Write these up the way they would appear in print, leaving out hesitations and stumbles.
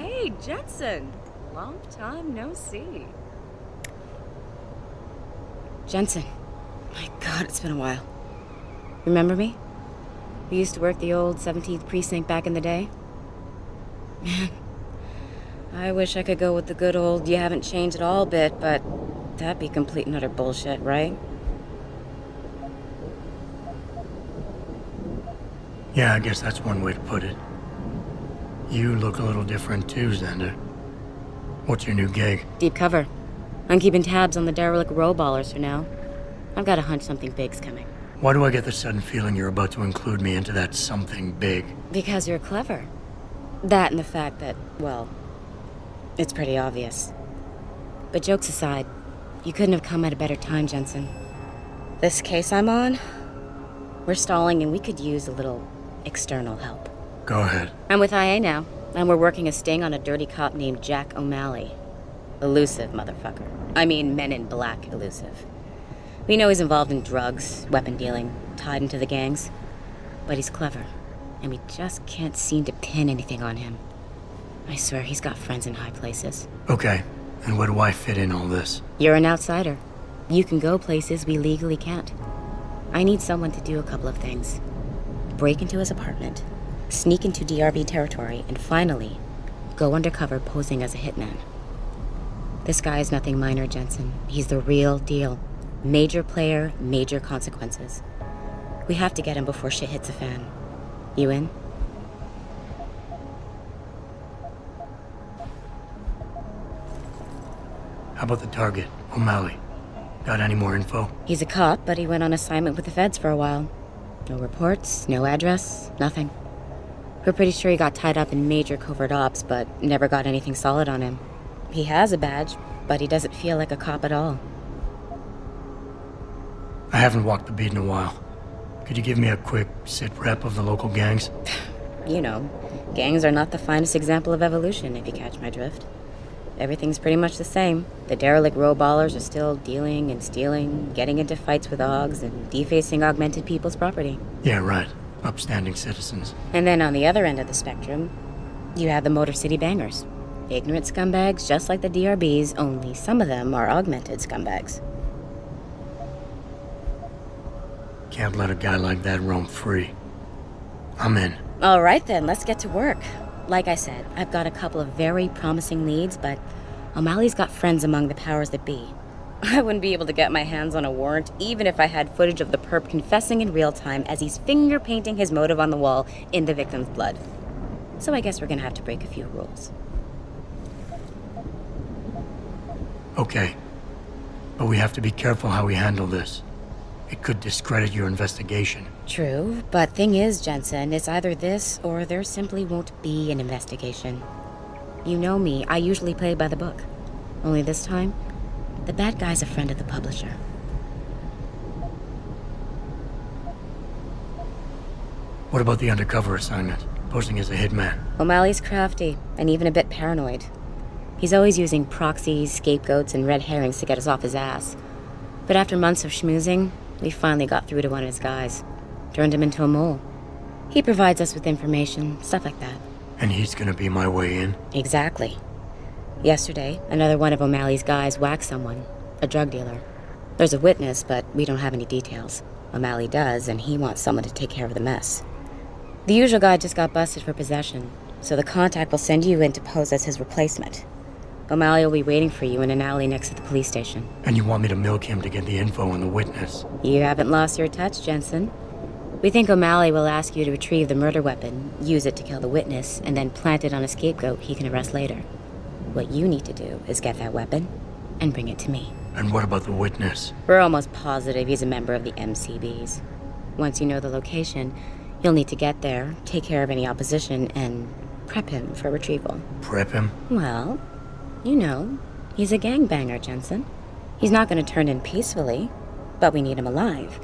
Hey, Jensen. Long time no see. Jensen. My God, it's been a while. Remember me? We used to work the old 17th precinct back in the day. Man, I wish I could go with the good old you haven't changed at all bit, but that'd be complete and utter bullshit, right? Yeah, I guess that's one way to put it. You look a little different too, Xander. What's your new gig? Deep cover. I'm keeping tabs on the derelict row ballers for now. I've got a hunch something big's coming. Why do I get the sudden feeling you're about to include me into that something big? Because you're clever. That and the fact that, well, it's pretty obvious. But jokes aside, you couldn't have come at a better time, Jensen. This case I'm on, we're stalling and we could use a little external help. Go ahead. I'm with IA now, and we're working a sting on a dirty cop named Jack O'Malley. Elusive motherfucker. I mean, Men in Black elusive. We know he's involved in drugs, weapon dealing, tied into the gangs. But he's clever, and we just can't seem to pin anything on him. I swear he's got friends in high places. Okay, and where do I fit in all this? You're an outsider. You can go places we legally can't. I need someone to do a couple of things. Break into his apartment, sneak into DRB territory, and finally, go undercover posing as a hitman. This guy is nothing minor, Jensen. He's the real deal. Major player, major consequences. We have to get him before shit hits the fan. You in? How about the target, O'Malley? Got any more info? He's a cop, but he went on assignment with the feds for a while. No reports, no address, nothing. We're pretty sure he got tied up in major covert ops, but never got anything solid on him. He has a badge, but he doesn't feel like a cop at all. I haven't walked the beat in a while. Could you give me a quick sit rep of the local gangs? You know, gangs are not the finest example of evolution, if you catch my drift. Everything's pretty much the same. The derelict row ballers are still dealing and stealing, getting into fights with dogs, and defacing augmented people's property. Yeah, right. Upstanding citizens. And then on the other end of the spectrum, you have the Motor City bangers. Ignorant scumbags just like the DRBs, only some of them are augmented scumbags. Can't let a guy like that roam free. I'm in. All right then, let's get to work. Like I said, I've got a couple of very promising leads, but O'Malley's got friends among the powers that be. I wouldn't be able to get my hands on a warrant, even if I had footage of the perp confessing in real time as he's finger painting his motive on the wall in the victim's blood. So I guess we're gonna have to break a few rules. Okay. But we have to be careful how we handle this. It could discredit your investigation. True, but thing is, Jensen, it's either this or there simply won't be an investigation. You know me, I usually play by the book. Only this time, the bad guy's a friend of the publisher. What about the undercover assignment? Posing as a hitman? O'Malley's crafty, and even a bit paranoid. He's always using proxies, scapegoats, and red herrings to get us off his ass. But after months of schmoozing, we finally got through to one of his guys. Turned him into a mole. He provides us with information, stuff like that. And he's gonna be my way in? Exactly. Yesterday, another one of O'Malley's guys whacked someone, a drug dealer. There's a witness, but we don't have any details. O'Malley does, and he wants someone to take care of the mess. The usual guy just got busted for possession, so the contact will send you in to pose as his replacement. O'Malley will be waiting for you in an alley next to the police station. And you want me to milk him to get the info on the witness? You haven't lost your touch, Jensen. We think O'Malley will ask you to retrieve the murder weapon, use it to kill the witness, and then plant it on a scapegoat he can arrest later. What you need to do is get that weapon and bring it to me. And what about the witness? We're almost positive he's a member of the MCBs. Once you know the location, you'll need to get there, take care of any opposition, and prep him for retrieval. Prep him? Well, you know, he's a gangbanger, Jensen. He's not going to turn in peacefully, but we need him alive.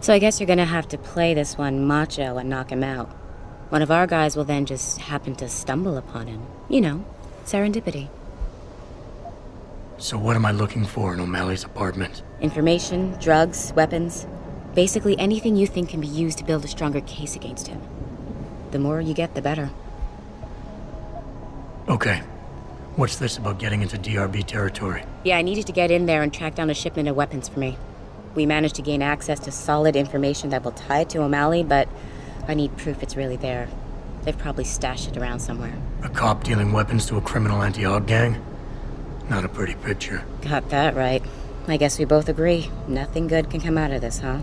So I guess you're going to have to play this one macho and knock him out. One of our guys will then just happen to stumble upon him. You know, serendipity. So what am I looking for in O'Malley's apartment? Information, drugs, weapons. Basically anything you think can be used to build a stronger case against him. The more you get, the better. Okay. What's this about getting into DRB territory? Yeah, I needed to get in there and track down a shipment of weapons for me. We managed to gain access to solid information that will tie it to O'Malley, but I need proof it's really there. They've probably stashed it around somewhere. A cop dealing weapons to a criminal anti-Aug gang? Not a pretty picture. Got that right. I guess we both agree. Nothing good can come out of this, huh?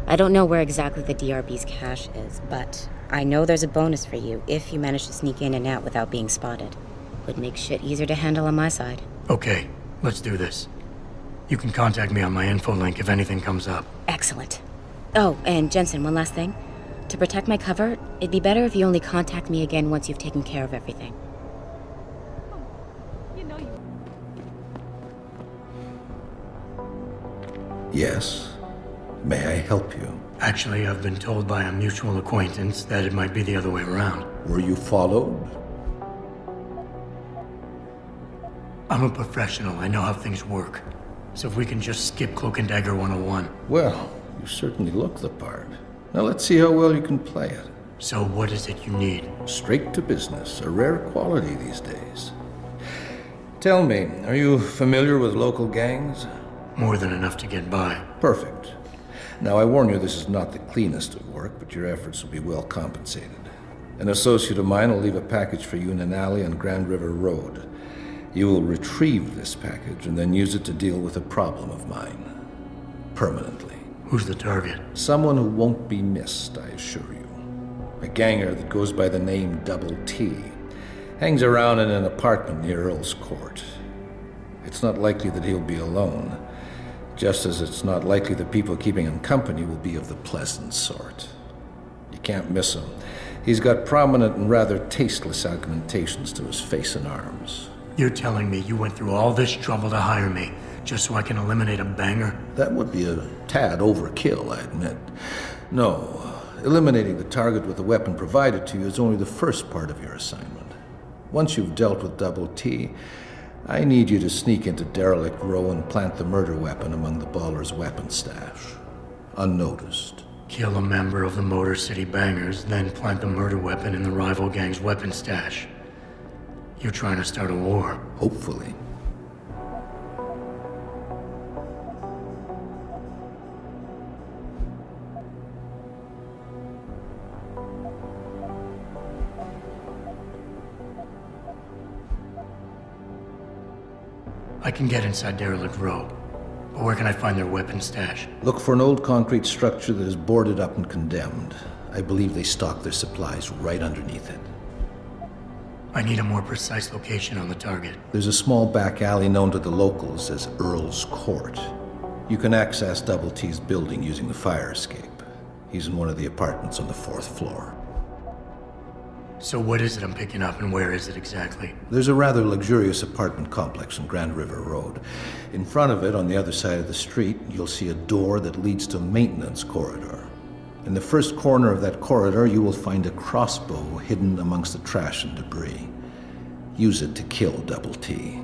I don't know where exactly the DRB's cache is, but I know there's a bonus for you if you manage to sneak in and out without being spotted. Would make shit easier to handle on my side. Okay, let's do this. You can contact me on my info link if anything comes up. Excellent. Oh, and Jensen, one last thing. To protect my cover, it'd be better if you only contact me again once you've taken care of everything. Yes. May I help you? Actually, I've been told by a mutual acquaintance that it might be the other way around. Were you followed? I'm a professional. I know how things work. So if we can just skip Cloak and Dagger 101. Well, you certainly look the part. Now let's see how well you can play it. So what is it you need? Straight to business, a rare quality these days. Tell me, are you familiar with local gangs? More than enough to get by. Perfect. Now I warn you, this is not the cleanest of work, but your efforts will be well compensated. An associate of mine will leave a package for you in an alley on Grand River Road. You will retrieve this package and then use it to deal with a problem of mine. Permanently. Who's the target? Someone who won't be missed, I assure you. A ganger that goes by the name Double T. Hangs around in an apartment near Earl's Court. It's not likely that he'll be alone, just as it's not likely the people keeping him company will be of the pleasant sort. You can't miss him. He's got prominent and rather tasteless augmentations to his face and arms. You're telling me you went through all this trouble to hire me, just so I can eliminate a banger? That would be a tad overkill, I admit. No, eliminating the target with the weapon provided to you is only the first part of your assignment. Once you've dealt with Double T, I need you to sneak into Derelict Row and plant the murder weapon among the Baller's weapon stash. Unnoticed. Kill a member of the Motor City Bangers, then plant the murder weapon in the rival gang's weapon stash. You're trying to start a war. Hopefully. I can get inside Derelict Row, but where can I find their weapon stash? Look for an old concrete structure that is boarded up and condemned. I believe they stock their supplies right underneath it. I need a more precise location on the target. There's a small back alley known to the locals as Earl's Court. You can access Double T's building using the fire escape. He's in one of the apartments on the 4th floor. So what is it I'm picking up and where is it exactly? There's a rather luxurious apartment complex on Grand River Road. In front of it, on the other side of the street, you'll see a door that leads to a maintenance corridor. In the first corner of that corridor, you will find a crossbow hidden amongst the trash and debris. Use it to kill Double T.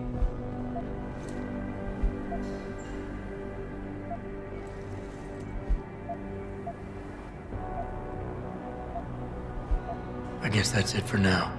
I guess that's it for now.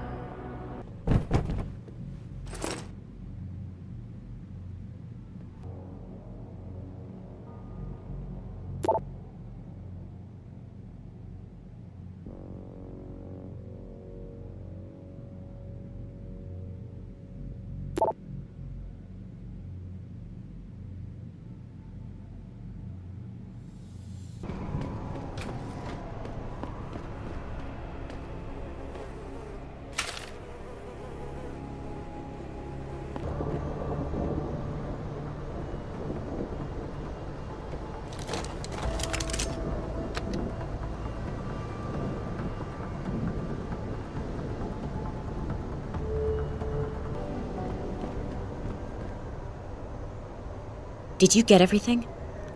Did you get everything?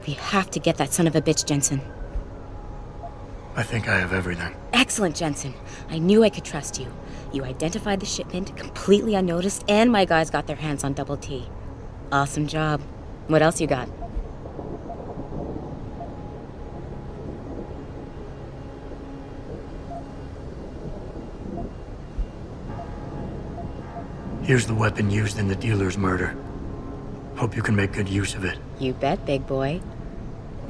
We have to get that son of a bitch, Jensen. I think I have everything. Excellent, Jensen. I knew I could trust you. You identified the shipment completely unnoticed, and my guys got their hands on Double T. Awesome job. What else you got? Here's the weapon used in the dealer's murder. Hope you can make good use of it. You bet, big boy.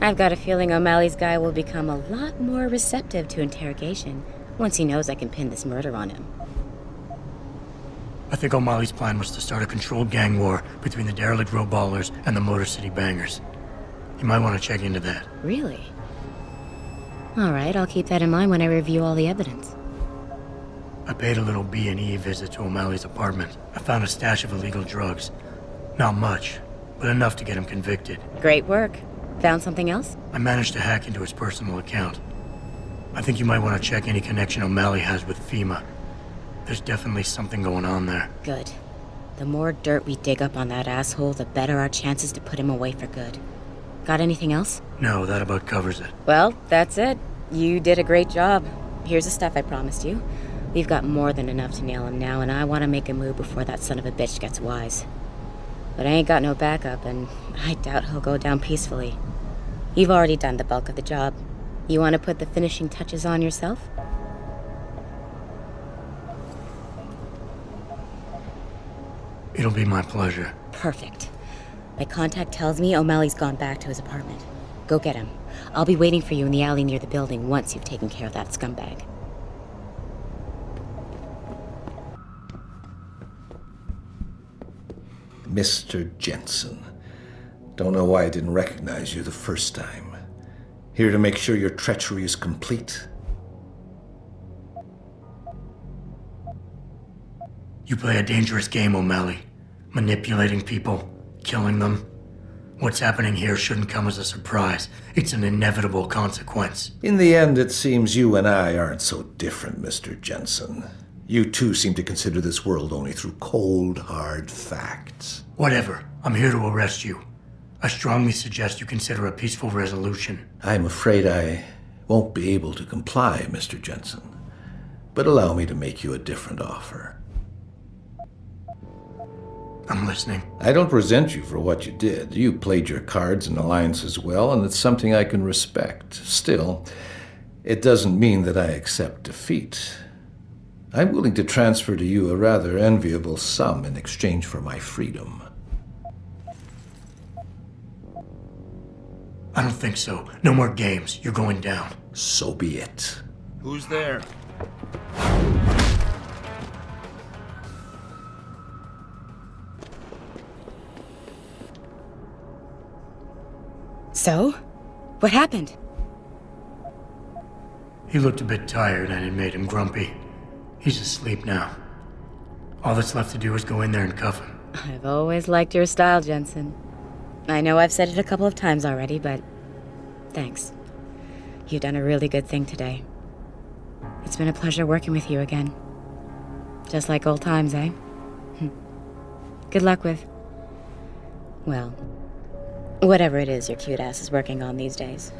I've got a feeling O'Malley's guy will become a lot more receptive to interrogation once he knows I can pin this murder on him. I think O'Malley's plan was to start a controlled gang war between the derelict road ballers and the Motor City bangers. You might want to check into that. Really? All right, I'll keep that in mind when I review all the evidence. I paid a little B&E visit to O'Malley's apartment. I found a stash of illegal drugs. Not much, but enough to get him convicted. Great work. Found something else? I managed to hack into his personal account. I think you might want to check any connection O'Malley has with FEMA. There's definitely something going on there. Good. The more dirt we dig up on that asshole, the better our chances to put him away for good. Got anything else? No, that about covers it. Well, that's it. You did a great job. Here's the stuff I promised you. We've got more than enough to nail him now, and I want to make a move before that son of a bitch gets wise. But I ain't got no backup, and I doubt he'll go down peacefully. You've already done the bulk of the job. You want to put the finishing touches on yourself? It'll be my pleasure. Perfect. My contact tells me O'Malley's gone back to his apartment. Go get him. I'll be waiting for you in the alley near the building once you've taken care of that scumbag. Mr. Jensen. Don't know why I didn't recognize you the first time. Here to make sure your treachery is complete. You play a dangerous game, O'Malley. Manipulating people, killing them. What's happening here shouldn't come as a surprise. It's an inevitable consequence. In the end, it seems you and I aren't so different, Mr. Jensen. You too seem to consider this world only through cold, hard facts. Whatever. I'm here to arrest you. I strongly suggest you consider a peaceful resolution. I'm afraid I won't be able to comply, Mr. Jensen. But allow me to make you a different offer. I'm listening. I don't resent you for what you did. You played your cards and alliances well, and it's something I can respect. Still, it doesn't mean that I accept defeat. I'm willing to transfer to you a rather enviable sum in exchange for my freedom. I don't think so. No more games. You're going down. So be it. Who's there? So? What happened? He looked a bit tired and it made him grumpy. He's asleep now. All that's left to do is go in there and cuff him. I've always liked your style, Jensen. I know I've said it a couple of times already, but thanks. You've done a really good thing today. It's been a pleasure working with you again. Just like old times, eh? Good luck with, well, whatever it is your cute ass is working on these days.